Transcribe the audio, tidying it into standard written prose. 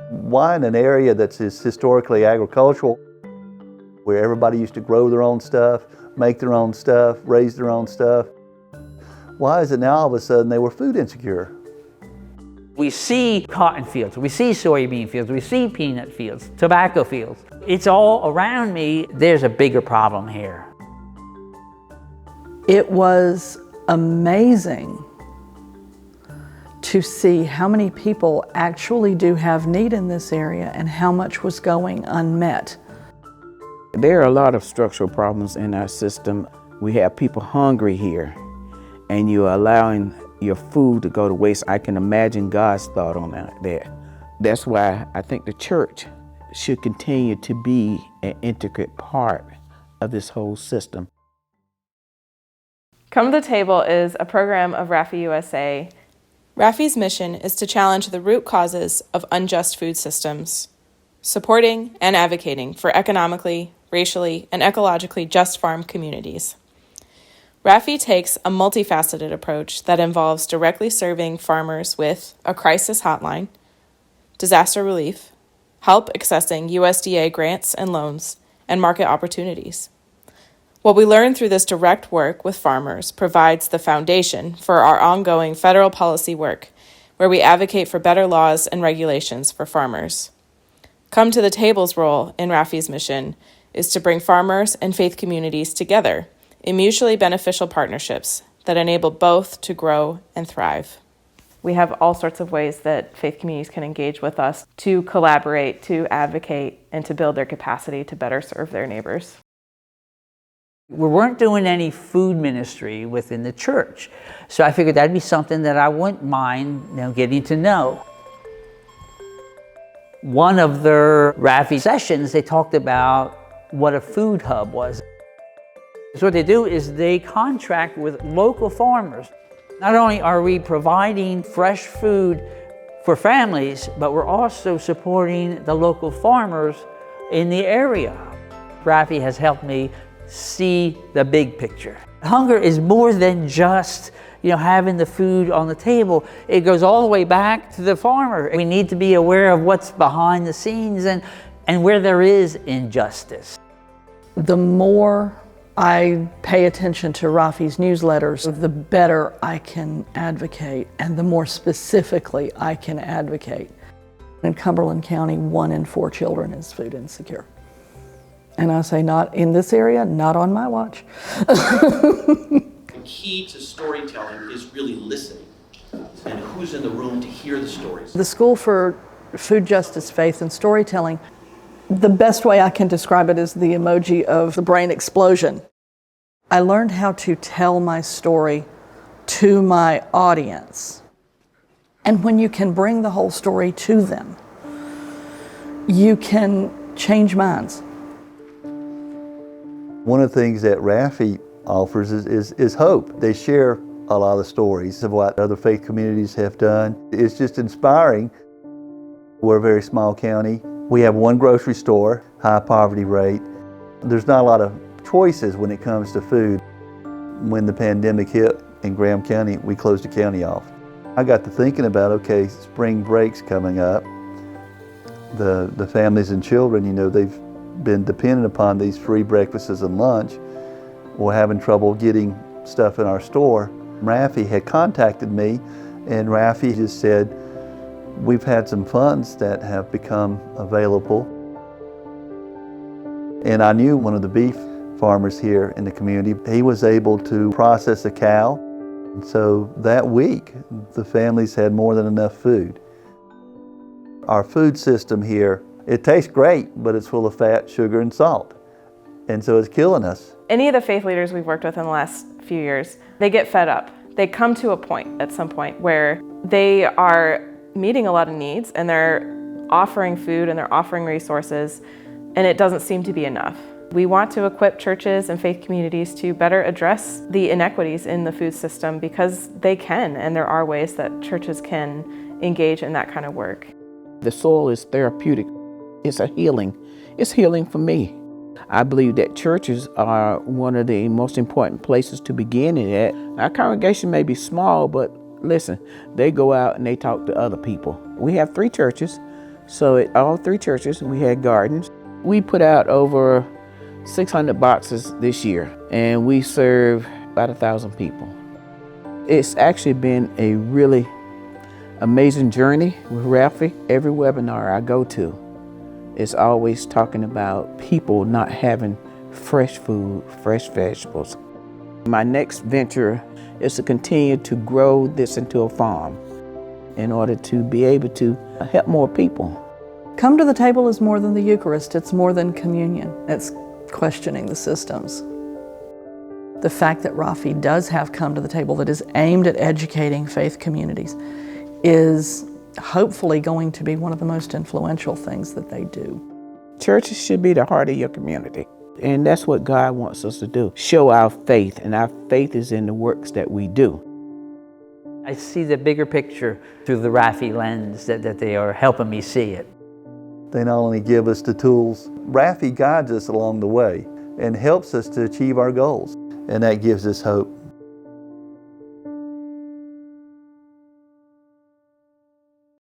Why in an area that's historically agricultural, where everybody used to grow their own stuff, make their own stuff, raise their own stuff, why is it now all of a sudden they were food insecure? We see cotton fields, we see soybean fields, we see peanut fields, tobacco fields. It's all around me. There's a bigger problem here. It was amazing to see how many people actually do have need in this area and how much was going unmet. There are a lot of structural problems in our system. We have people hungry here, and you're allowing your food to go to waste. I can imagine God's thought on that. That's why I think the church should continue to be an intricate part of this whole system. Come to the Table is a program of RAFI USA. RAFI's mission is to challenge the root causes of unjust food systems, supporting and advocating for economically, racially, and ecologically just farm communities. RAFI takes a multifaceted approach that involves directly serving farmers with a crisis hotline, disaster relief, help accessing USDA grants and loans, and market opportunities. What we learn through this direct work with farmers provides the foundation for our ongoing federal policy work, where we advocate for better laws and regulations for farmers. Come to the Table's role in RAFI's mission is to bring farmers and faith communities together in mutually beneficial partnerships that enable both to grow and thrive. We have all sorts of ways that faith communities can engage with us to collaborate, to advocate, and to build their capacity to better serve their neighbors. We weren't doing any food ministry within the church, so I figured that'd be something that I wouldn't mind getting to know. One of their RAFI sessions, they talked about what a food hub was. So what they do is they contract with local farmers. Not only are we providing fresh food for families, but we're also supporting the local farmers in the area. RAFI has helped me see the big picture. Hunger is more than just having the food on the table. It goes all the way back to the farmer. We need to be aware of what's behind the scenes and where there is injustice. The more I pay attention to RAFI's newsletters, the better I can advocate and the more specifically I can advocate. In Cumberland County, 1 in 4 children is food insecure. And I say, not in this area, not on my watch. The key to storytelling is really listening and who's in the room to hear the stories. The School for Food Justice, Faith, and Storytelling, the best way I can describe it is the emoji of the brain explosion. I learned how to tell my story to my audience. And when you can bring the whole story to them, you can change minds. One of the things that RAFI offers is hope. They share a lot of stories of what other faith communities have done. It's just inspiring. We're a very small county. We have 1 grocery store, high poverty rate. There's not a lot of choices when it comes to food. When the pandemic hit in Graham County, we closed the county off. I got to thinking about, okay, spring break's coming up. The families and children, they've been dependent upon these free breakfasts and lunch. We're having trouble getting stuff in our store. RAFI had contacted me, and RAFI just said, we've had some funds that have become available. And I knew one of the beef farmers here in the community. He was able to process a cow. And so that week, the families had more than enough food. Our food system here, it tastes great, but it's full of fat, sugar, and salt. And so it's killing us. Any of the faith leaders we've worked with in the last few years, they get fed up. They come to a point at some point where they are meeting a lot of needs and they're offering food and they're offering resources, and it doesn't seem to be enough. We want to equip churches and faith communities to better address the inequities in the food system because they can, and there are ways that churches can engage in that kind of work. The soil is therapeutic. It's a healing. It's healing for me. I believe that churches are one of the most important places to begin in at. Our congregation may be small, but listen, they go out and they talk to other people. We have 3 churches, so at all 3 churches we had gardens. We put out over 600 boxes this year, and we serve about 1,000 people. It's actually been a really amazing journey with Ralphie. Every webinar I go to, it's always talking about people not having fresh food, fresh vegetables. My next venture is to continue to grow this into a farm in order to be able to help more people. Come to the table is more than the Eucharist. It's more than communion. It's questioning the systems. The fact that Rafi does have Come to the Table that is aimed at educating faith communities is hopefully going to be one of the most influential things that they do. Churches should be the heart of your community, and that's what God wants us to do. Show our faith, and our faith is in the works that we do. I see the bigger picture through the Rafi lens, that they are helping me see it. They not only give us the tools, Rafi guides us along the way and helps us to achieve our goals, and that gives us hope.